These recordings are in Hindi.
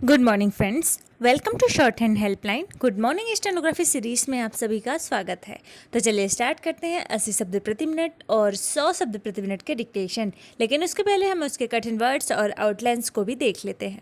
Good morning friends, welcome to short hand helpline. Good morning stenography series में आप सभी का स्वागत है। तो चलिए स्टार्ट करते हैं 80 शब्द प्रति मिनट और 100 शब्द प्रति मिनट के डिक्टेशन। लेकिन उसके पहले हम उसके कठिन वर्ड्स और आउटलाइंस को भी देख लेते हैं।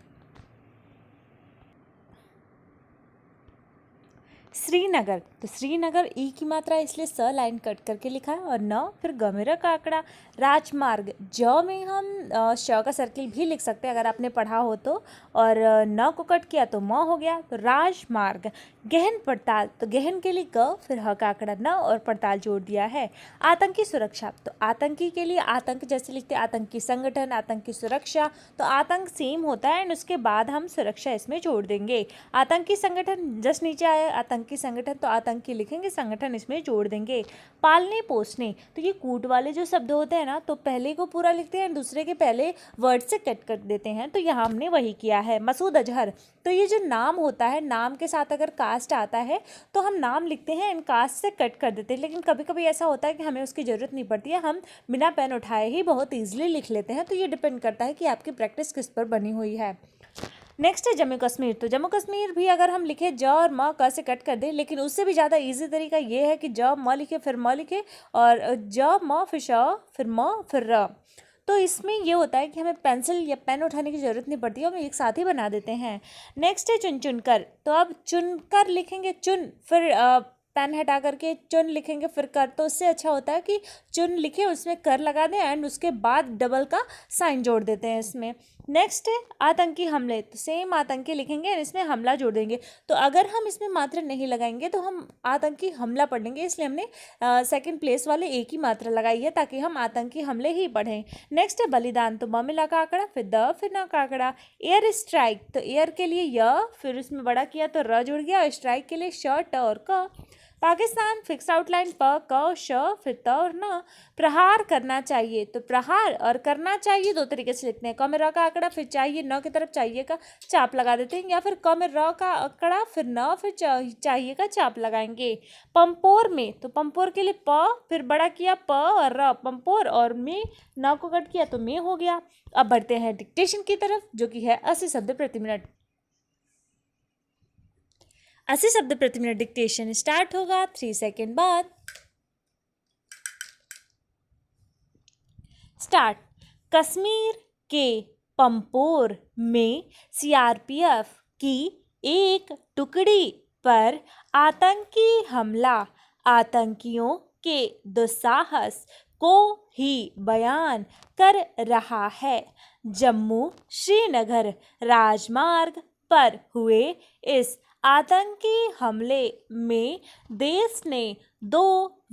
श्रीनगर, तो श्रीनगर ई की मात्रा इसलिए स लाइन कट करके लिखा है और न फिर गमेरा का आंकड़ा। राजमार्ग, ज में हम श का सर्किल भी लिख सकते हैं अगर आपने पढ़ा हो तो, और न को कट किया तो म हो गया, तो राजमार्ग। गहन पड़ताल, तो गहन के लिए ग फिर ह का आंकड़ा न और पड़ताल जोड़ दिया है। आतंकी सुरक्षा, तो आतंकी के लिए आतंक जैसे लिखते हैं आतंकी संगठन, आतंकी सुरक्षा, तो आतंक सेम होता है एंड उसके बाद हम सुरक्षा इसमें जोड़ देंगे। आतंकी संगठन जस्ट नीचे आया आतंकी संगठन, तो आतंकी लिखेंगे, संगठन इसमें जोड़ देंगे। पालने पोसने, तो ये कूट वाले जो शब्द होते हैं ना, तो पहले को पूरा लिखते हैं दूसरे के पहले वर्ड से कट कर देते हैं, तो यहाँ हमने वही किया है। मसूद अजहर, तो ये जो नाम होता है, नाम के साथ अगर कास्ट आता है तो हम नाम लिखते हैं एंड कास्ट से कट कर देते हैं, लेकिन कभी कभी ऐसा होता है कि हमें उसकी ज़रूरत नहीं पड़ती है, हम बिना पेन उठाए ही बहुत ईजिली लिख लेते हैं। तो ये डिपेंड करता है कि आपकी प्रैक्टिस किस पर बनी हुई है। नेक्स्ट है जम्मू कश्मीर, तो जम्मू कश्मीर भी अगर हम लिखे ज और म क से कट कर दें, लेकिन उससे भी ज़्यादा इजी तरीका ये है कि ज म लिखे फिर म लिखे और ज म फिर श फिर म फिर र। तो इसमें ये होता है कि हमें पेंसिल या पेन उठाने की ज़रूरत नहीं पड़ती है, हम एक साथ ही बना देते हैं। नेक्स्ट है चुन चुन कर, तो अब चुन कर लिखेंगे चुन फिर पेन हटा करके चुन लिखेंगे फिर कर, तो उससे अच्छा होता है कि चुन लिखे उसमें कर लगा दें एंड उसके बाद डबल का साइन जोड़ देते हैं इसमें। नेक्स्ट है आतंकी हमले, तो सेम आतंकी लिखेंगे और इसमें हमला जोड़ देंगे। तो अगर हम इसमें मात्रा नहीं लगाएंगे तो हम आतंकी हमला पढ़ लेंगे, इसलिए हमने सेकंड प्लेस वाले एक ही मात्रा लगाई है ताकि हम आतंकी हमले ही पढ़ें। नेक्स्ट है बलिदान, तो म मिला का आंकड़ा फिर द फिर न का आंकड़ा। एयर स्ट्राइक, तो एयर के लिए य फिर उसमें बड़ा किया तो र जुड़ गया, और स्ट्राइक के लिए श ट और क। पाकिस्तान फिक्स आउटलाइन प क श फिर त और न। प्रहार करना चाहिए, तो प्रहार और करना चाहिए दो तरीके से लिखते हैं। क में र का आंकड़ा फिर चाहिए न की तरफ चाहिए का चाप लगा देते हैं, या फिर क में र का आंकड़ा फिर न फिर चाहिए का चाप लगाएंगे। पंपोर में, तो पंपोर के लिए प फिर बड़ा किया प और र, पंपोर, और में न को कट किया तो में हो गया। अब बढ़ते हैं डिक्टेशन की तरफ, जो कि है 80 शब्द प्रति मिनट। 80 शब्द प्रति मिनट डिक्टेशन स्टार्ट होगा 3 सेकेंड बाद। स्टार्ट। कश्मीर के पंपोर में सीआरपीएफ की एक टुकड़ी पर आतंकी हमला आतंकियों के दुस्साहस को ही बयान कर रहा है। जम्मू श्रीनगर राजमार्ग पर हुए इस आतंकी हमले में देश ने 2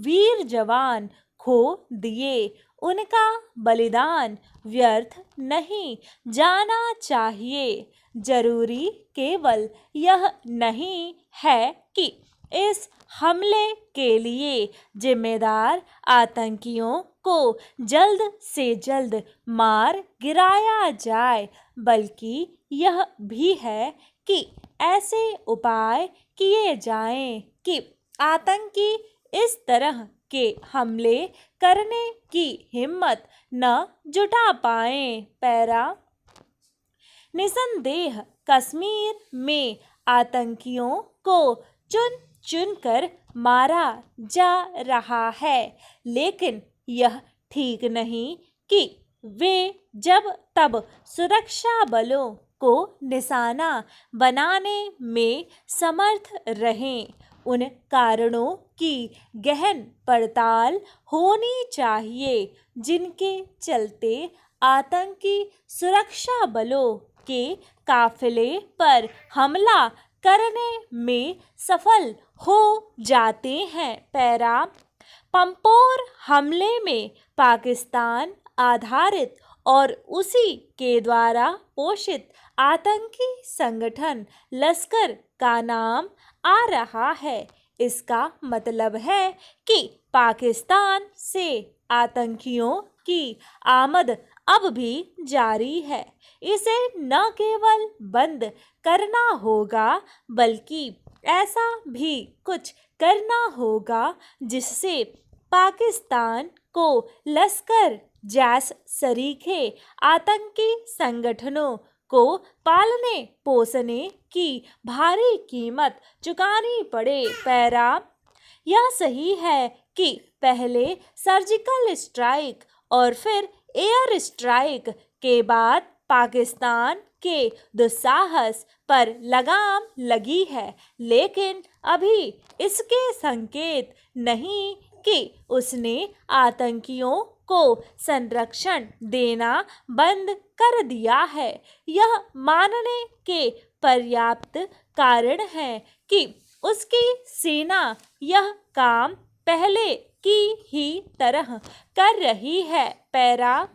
वीर जवान खो दिए। उनका बलिदान व्यर्थ नहीं जाना चाहिए। जरूरी केवल यह नहीं है कि इस हमले के लिए जिम्मेदार आतंकियों को जल्द से जल्द मार गिराया जाए, बल्कि यह भी है कि ऐसे उपाय किए जाएं कि आतंकी इस तरह के हमले करने की हिम्मत न जुटा पाएं। पैरा। निसंदेह कश्मीर में आतंकियों को चुन चुन कर मारा जा रहा है, लेकिन यह ठीक नहीं कि वे जब तब सुरक्षा बलों को निशाना बनाने में समर्थ रहें। उन कारणों की गहन पड़ताल होनी चाहिए जिनके चलते आतंकी सुरक्षा बलों के काफिले पर हमला करने में सफल हो जाते हैं। पैरा। पंपोर हमले में पाकिस्तान आधारित और उसी के द्वारा पोषित आतंकी संगठन लश्कर का नाम आ रहा है। इसका मतलब है कि पाकिस्तान से आतंकियों की आमद अब भी जारी है। इसे न केवल बंद करना होगा, बल्कि ऐसा भी कुछ करना होगा जिससे पाकिस्तान को लश्कर जैसे सरीखे आतंकी संगठनों को पालने पोसने की भारी कीमत चुकानी पड़े। पैरा, यह सही है कि पहले सर्जिकल स्ट्राइक और फिर एयर स्ट्राइक के बाद पाकिस्तान के दुस्साहस पर लगाम लगी है, लेकिन अभी इसके संकेत नहीं कि उसने आतंकियों को संरक्षण देना बंद कर दिया है। यह मानने के पर्याप्त कारण है कि उसकी सेना यह काम पहले की ही तरह कर रही है। पैरा,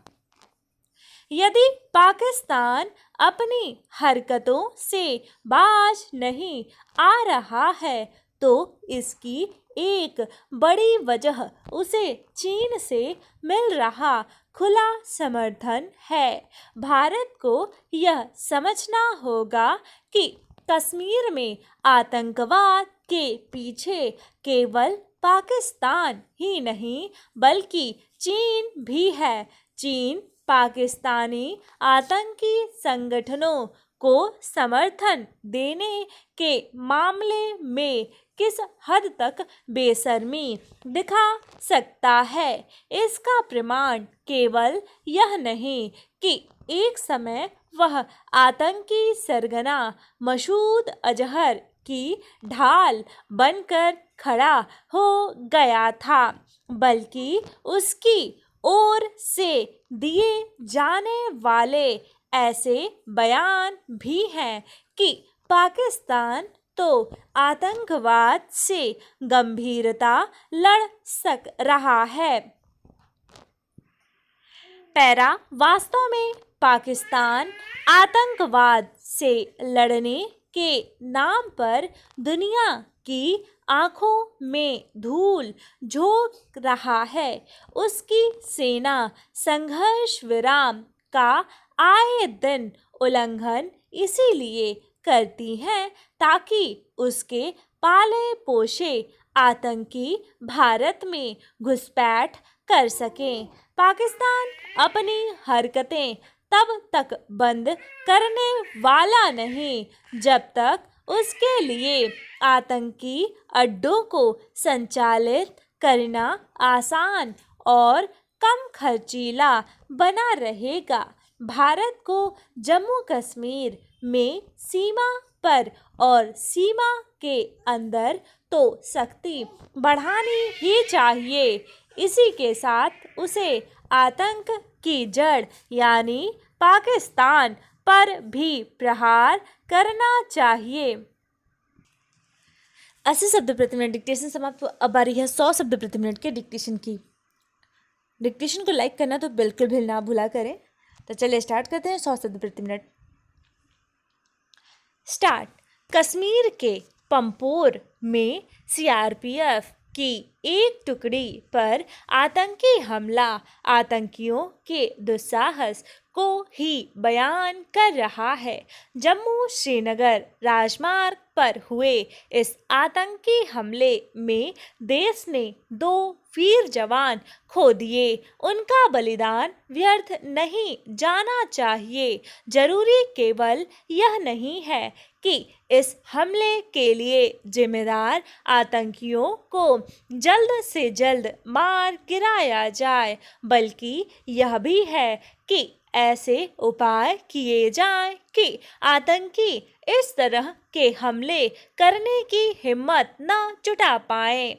यदि पाकिस्तान अपनी हरकतों से बाज नहीं आ रहा है तो इसकी एक बड़ी वजह उसे चीन से मिल रहा खुला समर्थन है। भारत को यह समझना होगा कि कश्मीर में आतंकवाद के पीछे केवल पाकिस्तान ही नहीं बल्कि चीन भी है। चीन पाकिस्तानी आतंकी संगठनों को समर्थन देने के मामले में किस हद तक बेशर्मी दिखा सकता है, इसका प्रमाण केवल यह नहीं कि एक समय वह आतंकी सरगना मसूद अजहर की ढाल बनकर खड़ा हो गया था, बल्कि उसकी ओर से दिए जाने वाले ऐसे बयान भी हैं कि पाकिस्तान तो आतंकवाद से गंभीरता लड़ सक रहा है। पैरा, वास्तव में पाकिस्तान आतंकवाद से लड़ने के नाम पर दुनिया की आंखों में धूल झोंक रहा है। उसकी सेना संघर्ष विराम का आए दिन उल्लंघन इसीलिए करती है ताकि उसके पाले पोषे आतंकी भारत में घुसपैठ कर सकें। पाकिस्तान अपनी हरकतें तब तक बंद करने वाला नहीं जब तक उसके लिए आतंकी अड्डों को संचालित करना आसान और कम खर्चीला बना रहेगा। भारत को जम्मू कश्मीर में सीमा पर और सीमा के अंदर तो सख्ती बढ़ानी ही चाहिए। इसी के साथ उसे आतंक की जड़ यानी पाकिस्तान पर भी प्रहार करना चाहिए। 80 शब्द प्रति मिनट डिक्टेशन समाप्त। अब बारी है 100 शब्द प्रति मिनट के डिक्टेशन की। डिक्टेशन को लाइक करना तो बिल्कुल भी ना भूला करें। तो चलिए स्टार्ट करते हैं। 100 शब्द प्रति मिनट स्टार्ट। कश्मीर के पंपोर में सीआरपीएफ की एक टुकड़ी पर आतंकी हमला आतंकियों के दुस्साहस को ही बयान कर रहा है। जम्मू श्रीनगर राजमार्ग पर हुए इस आतंकी हमले में देश ने 2 वीर जवान खो दिए। उनका बलिदान व्यर्थ नहीं जाना चाहिए। जरूरी केवल यह नहीं है कि इस हमले के लिए जिम्मेदार आतंकियों को जल्द से जल्द मार गिराया जाए, बल्कि यह भी है कि ऐसे उपाय किए जाएं कि आतंकी इस तरह के हमले करने की हिम्मत न जुटा पाएं।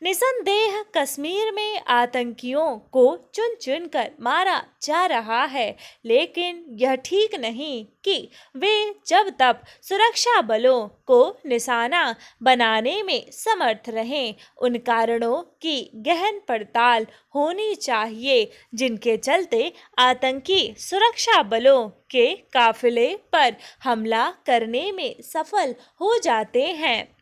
निसंदेह कश्मीर में आतंकियों को चुन चुन कर मारा जा रहा है, लेकिन यह ठीक नहीं कि वे जब तक सुरक्षा बलों को निशाना बनाने में समर्थ रहें। उन कारणों की गहन पड़ताल होनी चाहिए जिनके चलते आतंकी सुरक्षा बलों के काफिले पर हमला करने में सफल हो जाते हैं।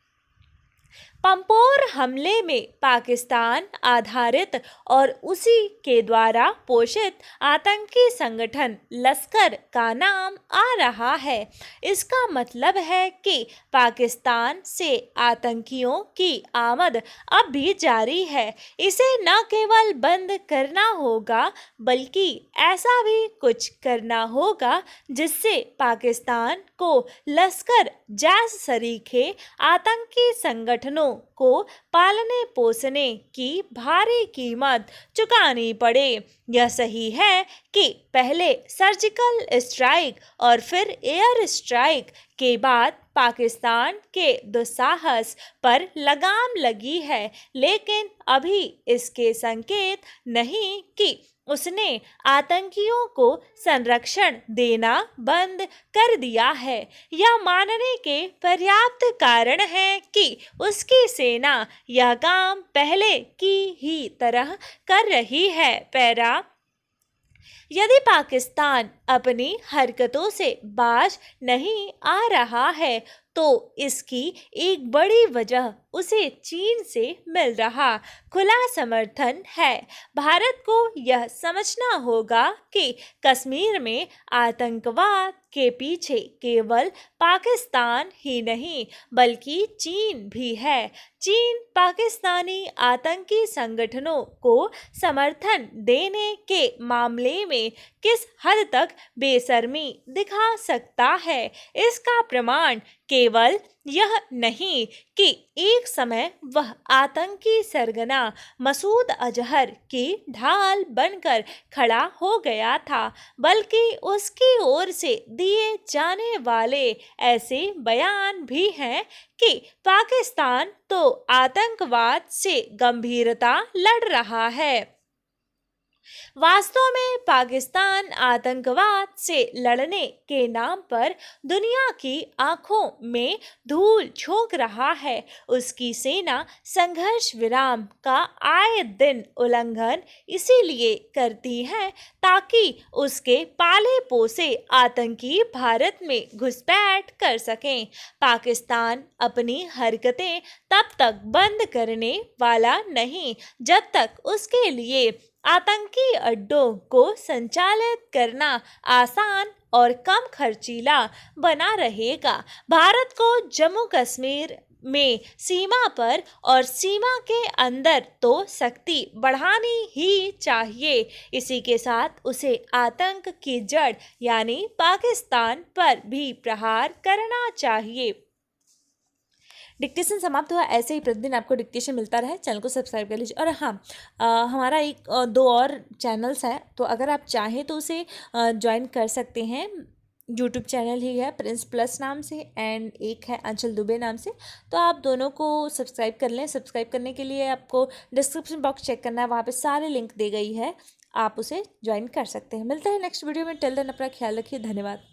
पंपोर हमले में पाकिस्तान आधारित और उसी के द्वारा पोषित आतंकी संगठन लश्कर का नाम आ रहा है। इसका मतलब है कि पाकिस्तान से आतंकियों की आमद अब भी जारी है। इसे न केवल बंद करना होगा बल्कि ऐसा भी कुछ करना होगा जिससे पाकिस्तान को लश्कर जैसे सरीखे आतंकी संगठनों को पालने पोसने की भारी कीमत चुकानी पड़े। यह सही है कि पहले सर्जिकल स्ट्राइक और फिर एयर स्ट्राइक के बाद पाकिस्तान के दुस्साहस पर लगाम लगी है, लेकिन अभी इसके संकेत नहीं कि उसने आतंकियों को संरक्षण देना बंद कर दिया है। यह मानने के पर्याप्त कारण है कि उसकी सेना यह काम पहले की ही तरह कर रही है। पैरा यदि पाकिस्तान अपनी हरकतों से बाज नहीं आ रहा है तो इसकी एक बड़ी वजह उसे चीन से मिल रहा खुला समर्थन है। भारत को यह समझना होगा कि कश्मीर में आतंकवाद के पीछे केवल पाकिस्तान ही नहीं बल्कि चीन भी है। चीन पाकिस्तानी आतंकी संगठनों को समर्थन देने के मामले में किस हद तक बेशर्मी दिखा सकता है, इसका प्रमाण केवल यह नहीं कि एक समय वह आतंकी सरगना मसूद अजहर की ढाल बनकर खड़ा हो गया था, बल्कि उसकी ओर से दिए जाने वाले ऐसे बयान भी हैं कि पाकिस्तान तो आतंकवाद से गंभीरता लड़ रहा है। वास्तव में पाकिस्तान आतंकवाद से लड़ने के नाम पर दुनिया की आंखों में धूल झोंक रहा है। उसकी सेना संघर्ष विराम का आए दिन उल्लंघन इसीलिए करती है ताकि उसके पाले पोसे आतंकी भारत में घुसपैठ कर सकें। पाकिस्तान अपनी हरकतें तब तक बंद करने वाला नहीं जब तक उसके लिए आतंकी अड्डों को संचालित करना आसान और कम खर्चीला बना रहेगा। भारत को जम्मू कश्मीर में सीमा पर और सीमा के अंदर तो सख्ती बढ़ानी ही चाहिए। इसी के साथ उसे आतंक की जड़ यानी पाकिस्तान पर भी प्रहार करना चाहिए। डिक्टेशन समाप्त हुआ। ऐसे ही प्रतिदिन आपको डिक्टेशन मिलता रहे, चैनल को सब्सक्राइब कर लीजिए। और हाँ, हमारा एक दो और चैनल्स हैं, तो अगर आप चाहें तो उसे ज्वाइन कर सकते हैं। यूट्यूब चैनल ही है प्रिंस प्लस नाम से एंड एक है अंचल दुबे नाम से, तो आप दोनों को सब्सक्राइब कर लें। सब्सक्राइब करने के लिए आपको डिस्क्रिप्शन बॉक्स चेक करना है, वहाँ पे सारे लिंक दी गई है, आप उसे ज्वाइन कर सकते हैं। मिलते हैं नेक्स्ट वीडियो में। टिल देन अपना ख्याल रखिए। धन्यवाद।